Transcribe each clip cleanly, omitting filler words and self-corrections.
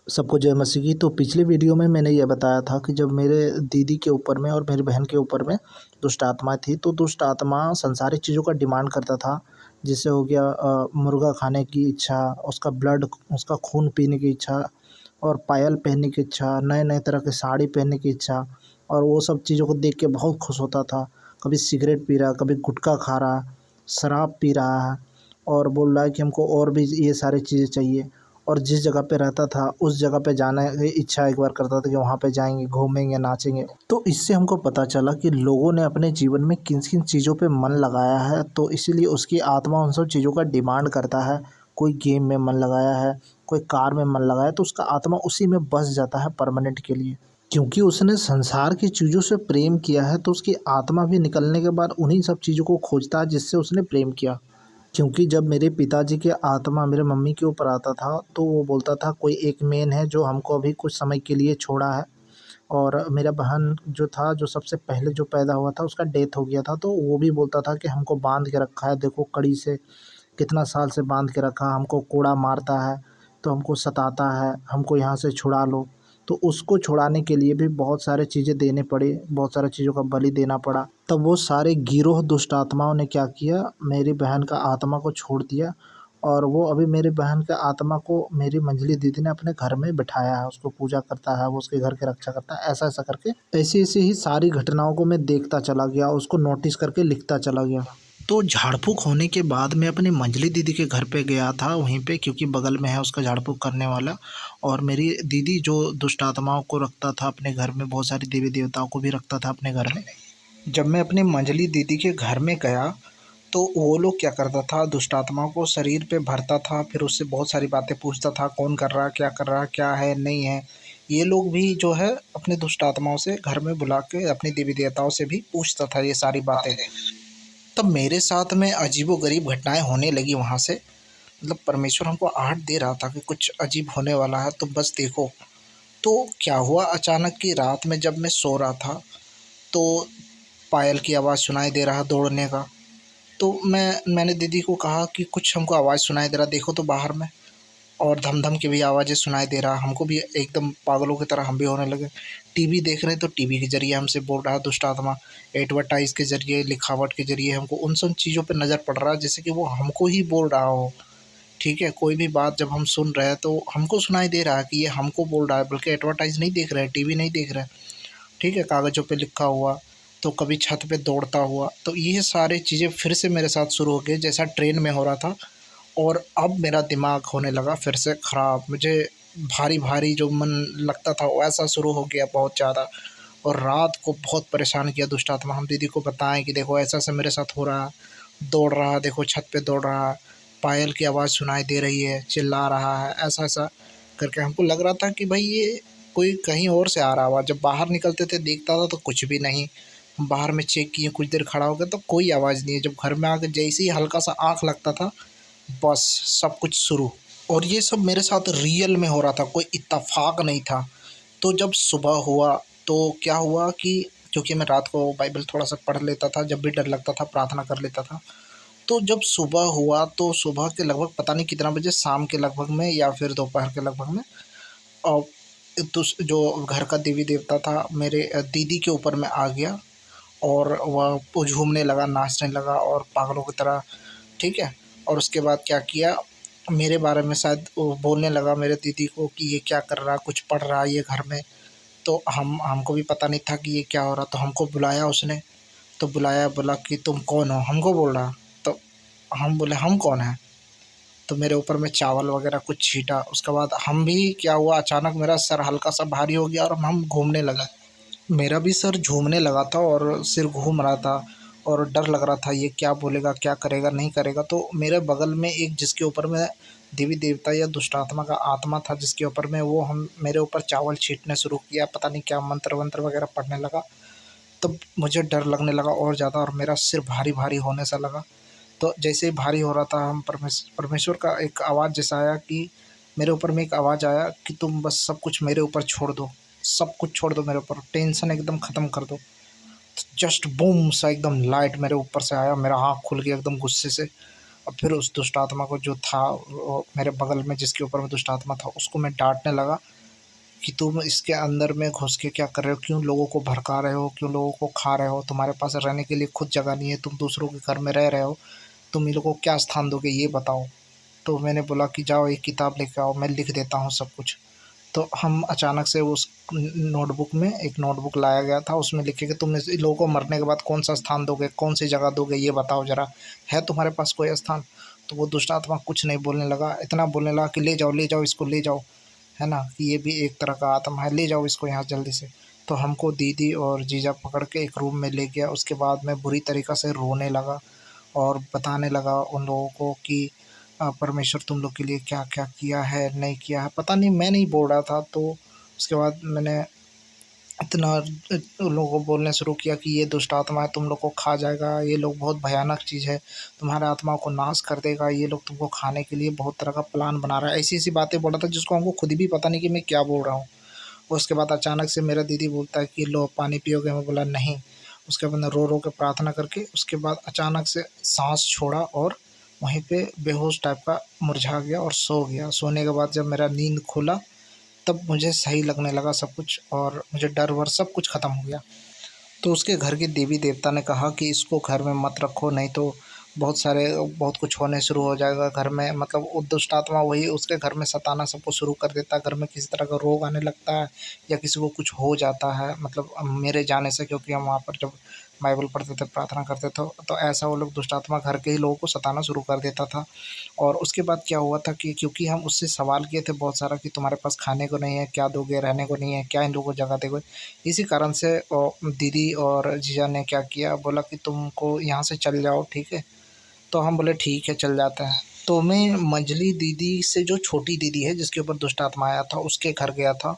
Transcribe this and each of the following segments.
सबको जय मसीह की। तो पिछले वीडियो में मैंने ये बताया था कि जब मेरे दीदी के ऊपर में और मेरी बहन के ऊपर में दुष्ट आत्मा थी, तो दुष्ट आत्मा सांसारिक चीज़ों का डिमांड करता था। जैसे हो गया मुर्गा खाने की इच्छा, उसका ब्लड, उसका खून पीने की इच्छा, और पायल पहनने की इच्छा, नए नए तरह की साड़ी पहनने की इच्छा। और वो सब चीज़ों को देख के बहुत खुश होता था। कभी सिगरेट पी रहा, कभी गुटखा खा रहा, शराब पी रहा है, और बोल रहा है कि हमको और भी ये सारी चीज़ें चाहिए। और जिस जगह पे रहता था उस जगह पे जाने की इच्छा एक बार करता था कि वहाँ पे जाएंगे, घूमेंगे, नाचेंगे। तो इससे हमको पता चला कि लोगों ने अपने जीवन में किन किन चीज़ों पे मन लगाया है, तो इसीलिए उसकी आत्मा उन सब चीज़ों का डिमांड करता है। कोई गेम में मन लगाया है, कोई कार में मन लगाया, तो उसका आत्मा उसी में बस जाता है परमानेंट के लिए। क्योंकि उसने संसार की चीज़ों से प्रेम किया है, तो उसकी आत्मा भी निकलने के बाद उन्हीं सब चीज़ों को खोजता है जिससे उसने प्रेम किया। क्योंकि जब मेरे पिताजी की आत्मा मेरे मम्मी के ऊपर आता था, तो वो बोलता था कोई एक मेन है जो हमको अभी कुछ समय के लिए छोड़ा है। और मेरा बहन जो था, जो सबसे पहले जो पैदा हुआ था, उसका डेथ हो गया था, तो वो भी बोलता था कि हमको बांध के रखा है, देखो कड़ी से कितना साल से बांध के रखा, हमको कोड़ा मारता है, तो हमको सताता है, हमको यहाँ से छुड़ा लो। तो उसको छुड़ाने के लिए भी बहुत सारे चीज़ें देने पड़े, बहुत सारी चीज़ों का बलि देना पड़ा। तब वो सारे गिरोह दुष्ट आत्माओं ने क्या किया, मेरी बहन का आत्मा को छोड़ दिया। और वो अभी मेरी बहन के आत्मा को मेरी मंझली दीदी ने अपने घर में बिठाया है, उसको पूजा करता है, वो उसके घर की रक्षा करता है। ऐसा ऐसा करके ऐसी ऐसी ही सारी घटनाओं को मैं देखता चला गया, उसको नोटिस करके लिखता चला गया। तो झाड़ फूँक होने के बाद मैं अपनी मंझली दीदी के घर पे गया था, वहीं पे, क्योंकि बगल में है उसका झाड़ फूँक करने वाला। और मेरी दीदी जो दुष्ट आत्माओं को रखता था अपने घर में, बहुत सारी देवी देवताओं को भी रखता था अपने घर में। जब मैं अपनी मंझली दीदी के घर में गया, तो वो लोग क्या करता था, दुष्ट आत्माओं को शरीर पे भरता था, फिर उससे बहुत सारी बातें पूछता था, कौन कर रहा, क्या कर रहा, क्या है नहीं है। ये लोग भी जो है अपने दुष्ट आत्माओं से घर में बुला के अपनी देवी देवताओं से भी पूछता था ये सारी बातें। तब मेरे साथ में अजीबोगरीब घटनाएं होने लगी वहाँ से। मतलब परमेश्वर हमको आहट दे रहा था कि कुछ अजीब होने वाला है, तो बस देखो। तो क्या हुआ, अचानक की रात में जब मैं सो रहा था, तो पायल की आवाज़ सुनाई दे रहा दौड़ने का। तो मैंने दीदी को कहा कि कुछ हमको आवाज़ सुनाई दे रहा, देखो तो बाहर में। और धम-धम की भी आवाज़ें सुनाई दे रहा, हमको भी एकदम पागलों की तरह हम भी होने लगे। टीवी देख रहे हैं तो टीवी के ज़रिए हमसे बोल रहा है दुष्ट आत्मा, एडवर्टाइज़ के ज़रिए, लिखावट के ज़रिए हमको उन सब चीज़ों पे नज़र पड़ रहा है जैसे कि वो हमको ही बोल रहा हो। ठीक है, कोई भी बात जब हम सुन रहे हैं तो हमको सुनाई दे रहा है कि ये हमको बोल रहा है, बल्कि एडवर्टाइज़ नहीं देख रहे हैं, टीवी नहीं देख रहे हैं। ठीक है, कागज़ों पे लिखा हुआ, तो कभी छत पे दौड़ता हुआ, तो ये सारी चीज़ें फिर से मेरे साथ शुरू हो गई, जैसा ट्रेन में हो रहा था। और अब मेरा दिमाग होने लगा फिर से ख़राब, मुझे भारी-भारी जो मन लगता था वैसा शुरू हो गया बहुत ज़्यादा। और रात को बहुत परेशान किया दुष्ट आत्मा, हम दीदी को बताएँ कि देखो ऐसा-ऐसा मेरे साथ हो रहा है, दौड़ रहा है, देखो छत पे दौड़ रहा है, पायल की आवाज़ सुनाई दे रही है, चिल्ला रहा है, ऐसा-ऐसा करके हमको लग रहा था कि भाई ये कोई कहीं और से आ रहा होगा। जब बाहर निकलते थे देखता था तो कुछ भी नहीं। हम बाहर में चेक किए, कुछ देर खड़ा हो गया तो कोई आवाज़ नहीं है। जब घर में आके जैसे ही हल्का-सा आँख लगता था, बस सब कुछ शुरू। और ये सब मेरे साथ रियल में हो रहा था, कोई इत्तेफ़ाक नहीं था। तो जब सुबह हुआ तो क्या हुआ कि क्योंकि मैं रात को बाइबल थोड़ा-सा पढ़ लेता था, जब भी डर लगता था प्रार्थना कर लेता था। तो जब सुबह हुआ तो सुबह के लगभग पता नहीं कितना बजे, शाम के लगभग में या फिर दोपहर के लगभग में, अ, जो घर का देवी देवता था मेरे दीदी के ऊपर में आ गया। और वह वो झूमने लगा, नाचने लगा और पागलों की तरह। ठीक है? और उसके बाद क्या किया, मेरे बारे में शायद वो बोलने लगा मेरे दीदी को कि ये क्या कर रहा, कुछ पढ़ रहा है ये घर में। तो हमको भी पता नहीं था कि ये क्या हो रहा, तो हमको बुलाया उसने। तो बुलाया, बोला कि तुम कौन हो? हमको बोल रहा। तो हम बोले हम कौन हैं? तो मेरे ऊपर में चावल वग़ैरह कुछ छींटा। उसके बाद हम भी क्या हुआ, अचानक मेरा सर हल्का-सा भारी हो गया और हम घूमने लगे। मेरा भी सर झूमने लगा था और सिर घूम रहा था और डर लग रहा था ये क्या बोलेगा, क्या करेगा, नहीं करेगा। तो मेरे बगल में एक जिसके ऊपर में देवी देवता या दुष्ट आत्मा का आत्मा था, जिसके ऊपर में वो हम मेरे ऊपर चावल छींटने शुरू किया, पता नहीं क्या मंत्र-वंत्र वग़ैरह पढ़ने लगा। तब मुझे डर लगने लगा और ज़्यादा और मेरा सिर भारी-भारी होने सा लगा। तो जैसे ही भारी हो रहा था, हम परमेश्वर का एक आवाज़ जैसा आया कि मेरे ऊपर में एक आवाज़ आया कि तुम बस सब कुछ मेरे ऊपर छोड़ दो, सब कुछ छोड़ दो मेरे ऊपर, टेंशन एकदम ख़त्म कर दो। जस्ट बूम सा एकदम लाइट मेरे ऊपर से आया, मेरा आँख खुल गया एकदम गुस्से से। और फिर उस दुष्ट आत्मा को जो था वो मेरे बगल में जिसके ऊपर में दुष्ट आत्मा था, उसको मैं डाँटने लगा कि तुम इसके अंदर में घुस के क्या कर रहे हो, क्यों लोगों को भड़का रहे हो, क्यों लोगों को खा रहे हो, तुम्हारे पास रहने के लिए खुद जगह नहीं है, तुम दूसरों के घर में रह रहे हो, तुम इन लोगों को क्या स्थान दोगे ये बताओ। तो मैंने बोला कि जाओ एक किताब लेके आओ, मैं लिख देता हूँ सब कुछ। तो हम अचानक से उस नोटबुक में एक नोटबुक लाया गया था, उसमें लिखे कि तुम इन लोगों को मरने के बाद कौन सा स्थान दोगे, कौन सी जगह दोगे ये बताओ ज़रा, है तुम्हारे पास कोई स्थान। तो वो दुष्ट आत्मा कुछ नहीं बोलने लगा, इतना बोलने लगा कि ले जाओ इसको ले जाओ, है ना, कि ये भी एक तरह का आत्मा है, ले जाओ इसको यहाँ जल्दी से। तो हमको दीदी और जीजा पकड़ के एक रूम में ले गया। उसके बाद मैं बुरी तरीक़ा से रोने लगा और बताने लगा उन लोगों को कि परमेश्वर तुम लोग के लिए क्या-क्या किया है, नहीं किया है, पता नहीं मैं नहीं बोल रहा था। तो उसके बाद मैंने इतना उन लोगों को बोलने शुरू किया कि ये दुष्ट आत्मा है, तुम लोग को खा जाएगा, ये लोग बहुत भयानक चीज़ है, तुम्हारे आत्मा को नाश कर देगा, ये लोग तुमको खाने के लिए बहुत तरह का प्लान बना रहा है। ऐसी-ऐसी बातें बोल रहा था जिसको हमको खुद भी पता नहीं कि मैं क्या बोल रहा हूँ। उसके बाद अचानक से मेरा दीदी बोलता है कि लो पानी पियोगे? मैं बोला नहीं। उसके बाद मैं रो-रो के प्रार्थना करके उसके बाद अचानक से साँस छोड़ा और वहीं पे बेहोश टाइप का मुरझा गया और सो गया। सोने के बाद जब मेरा नींद खुला तब मुझे सही लगने लगा सब कुछ और मुझे डर-वर सब कुछ ख़त्म हो गया। तो उसके घर के देवी-देवता ने कहा कि इसको घर में मत रखो, नहीं तो बहुत कुछ होने शुरू हो जाएगा घर में, मतलब वो दुष्ट आत्मा वही उसके घर में सताना सबको शुरू कर देता है, घर में किसी तरह का रोग आने लगता है या किसी को कुछ हो जाता है, मतलब मेरे जाने से, क्योंकि हम वहाँ पर जब बाइबल पढ़ते थे, प्रार्थना करते थे, तो ऐसा वो लोग दुष्ट आत्मा घर के ही लोगों को सताना शुरू कर देता था। और उसके बाद क्या हुआ था कि क्योंकि हम उससे सवाल किए थे बहुत सारा कि तुम्हारे पास खाने को नहीं है, क्या दोगे? रहने को नहीं है, क्या इन लोगों को जगह दोगे? इसी कारण से दीदी और जीजा ने क्या किया, बोला कि तुमको यहाँ से चले जाओ, ठीक है? तो हम बोले ठीक है चल जाते हैं। तो मैं मंझली दीदी से जो छोटी दीदी है जिसके ऊपर दुष्ट आत्मा आया था उसके घर गया था।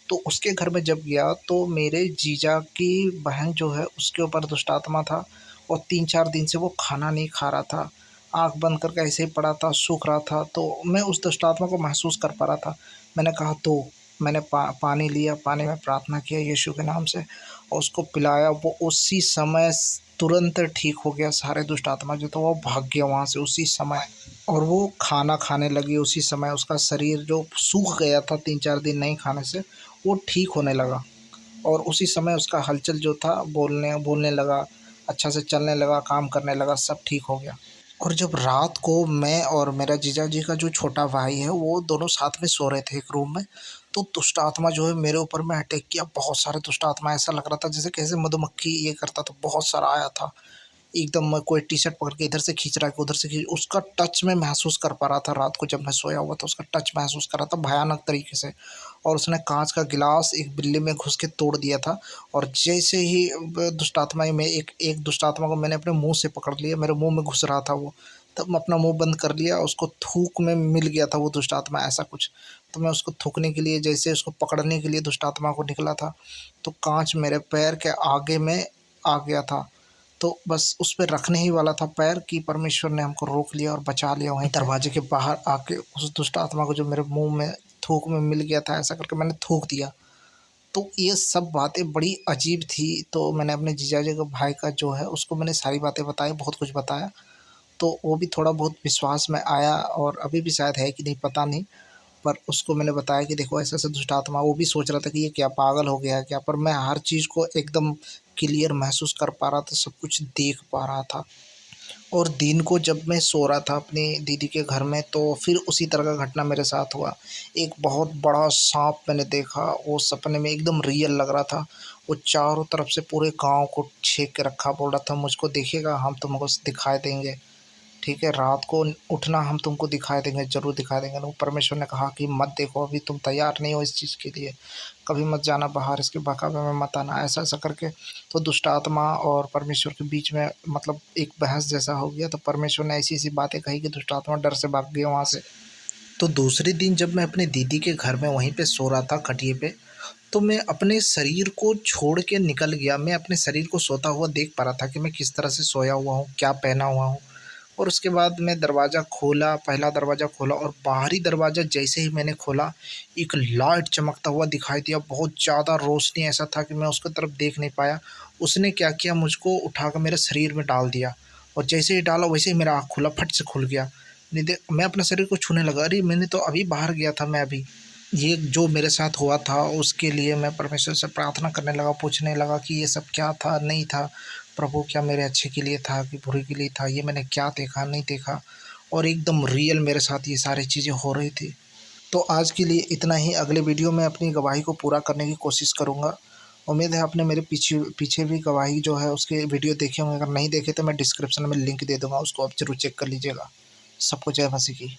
तो उसके घर में जब गया तो मेरे जीजा की बहन जो है उसके ऊपर दुष्ट आत्मा था और 3-4 दिन से वो खाना नहीं खा रहा था। आँख बंद करके ऐसे ही पड़ा था, सूख रहा था, तो मैं उस दुष्ट आत्मा को महसूस कर पा रहा था। मैंने कहा दो, मैंने पानी लिया, पानी में प्रार्थना किया यीशु के नाम से और उसको पिलाया। वो उसी समय तुरंत ठीक हो गया, सारे दुष्ट आत्मा जो था वो भाग गया वहाँ से उसी समय और वो खाना खाने लगी उसी समय। उसका शरीर जो सूख गया था 3-4 दिन नहीं खाने से, वो ठीक होने लगा और उसी समय उसका हलचल जो था बोलने बोलने लगा, अच्छा से चलने लगा, काम करने लगा, सब ठीक हो गया। और जब रात को मैं और मेरा जीजा जी का जो छोटा भाई है वो दोनों साथ में सो रहे थे एक रूम में, तो दुष्ट आत्मा जो है मेरे ऊपर में अटैक किया। बहुत सारे दुष्ट आत्मा, ऐसा लग रहा था जैसे कैसे मधुमक्खी ये करता था, बहुत सारा आया था। एकदम मैं कोई टी-शर्ट पकड़ के इधर से खींच रहा है, उधर से खींच, उसका टच मैं महसूस कर पा रहा था। रात को जब मैं सोया हुआ था उसका टच महसूस कर रहा था भयानक तरीके से। और उसने काँच का गिलास एक बिल्ली में घुस के तोड़ दिया था और जैसे ही दुष्ट आत्मा में एक एक दुष्ट आत्मा को मैंने अपने मुँह से पकड़ लिया, मेरे मुँह में घुस रहा था वो, तब मैं अपना मुँह बंद कर लिया, उसको थूक में मिल गया था वो दुष्ट आत्मा ऐसा कुछ। तो मैं उसको थूकने के लिए, जैसे उसको पकड़ने के लिए दुष्ट आत्मा को निकला था, तो काँच मेरे पैर के आगे में आ गया था। तो बस उस पे रखने ही वाला था पैर कि परमेश्वर ने हमको रोक लिया और बचा लिया वहीं दरवाजे के बाहर आके। उस दुष्ट आत्मा को जो मेरे मुँह में थूक में मिल गया था, ऐसा करके मैंने थूक दिया। तो ये सब बातें बड़ी अजीब थी, तो मैंने अपने जीजाजी के भाई का जो है उसको मैंने सारी बातें बताई, बहुत कुछ बताया। तो वो भी थोड़ा बहुत विश्वास में आया और अभी भी शायद है कि नहीं पता नहीं। पर उसको मैंने बताया कि देखो ऐसा-ऐसा दुष्ट आत्मा, वो भी सोच रहा था कि ये क्या पागल हो गया है क्या? पर मैं हर चीज़ को एकदम क्लियर महसूस कर पा रहा था, सब कुछ देख पा रहा था। और दिन को जब मैं सो रहा था अपनी दीदी के घर में तो फिर उसी तरह का घटना मेरे साथ हुआ। एक बहुत बड़ा साँप मैंने देखा, वो सपने में एकदम रियल लग रहा था। वो चारों तरफ से पूरे गाँव को छेक के रखा, बोल रहा था मुझको दिखेगा हम तुमको दिखाई देंगे। ठीक है, रात को उठना हम तुमको दिखाई देंगे, ज़रूर दिखाई देंगे। तो परमेश्वर ने कहा कि मत देखो, अभी तुम तैयार नहीं हो इस चीज़ के लिए, कभी मत जाना बाहर, इसके बहकावे में मत आना, ऐसा-ऐसा करके। तो दुष्ट आत्मा और परमेश्वर के बीच में मतलब एक बहस जैसा हो गया, तो परमेश्वर ने ऐसी-ऐसी बातें कही कि दुष्ट आत्मा डर से भाग गया वहाँ से। तो दूसरे दिन जब मैं अपनी दीदी के घर में वहीं पे सो रहा था खटिए पे, तो मैं अपने शरीर को छोड़ के निकल गया। मैं अपने शरीर को सोता हुआ देख पा रहा था कि मैं किस तरह से सोया हुआ हूँ, क्या पहना हुआ हूँ। और उसके बाद मैं दरवाज़ा खोला, पहला दरवाज़ा खोला और बाहरी दरवाज़ा जैसे ही मैंने खोला, एक लाइट चमकता हुआ दिखाई दिया। बहुत ज़्यादा रोशनी, ऐसा था कि मैं उसकी तरफ देख नहीं पाया। उसने क्या किया, मुझको उठाकर मेरे शरीर में डाल दिया और जैसे ही डाला वैसे ही मेरा आँख खुला, फट से खुल गया। नहीं दे मैं अपने शरीर को छूने लगा, अरे! मैंने तो अभी बाहर गया था मैं अभी। ये जो मेरे साथ हुआ था उसके लिए मैं परमेश्वर से प्रार्थना करने लगा, पूछने लगा कि ये सब क्या था, नहीं था प्रभु, क्या मेरे अच्छे के लिए था कि बुरे के लिए था, ये मैंने क्या देखा नहीं देखा। और एकदम रियल मेरे साथ ये सारी चीज़ें हो रही थी। तो आज के लिए इतना ही। अगले वीडियो में अपनी गवाही को पूरा करने की कोशिश करूँगा। उम्मीद है आपने मेरे पीछे पीछे भी गवाही जो है उसके वीडियो देखे होंगे। अगर नहीं देखे तो मैं डिस्क्रिप्शन में लिंक दे दूँगा, उसको आप ज़रूर चेक कर लीजिएगा। सबको जय मसीह की।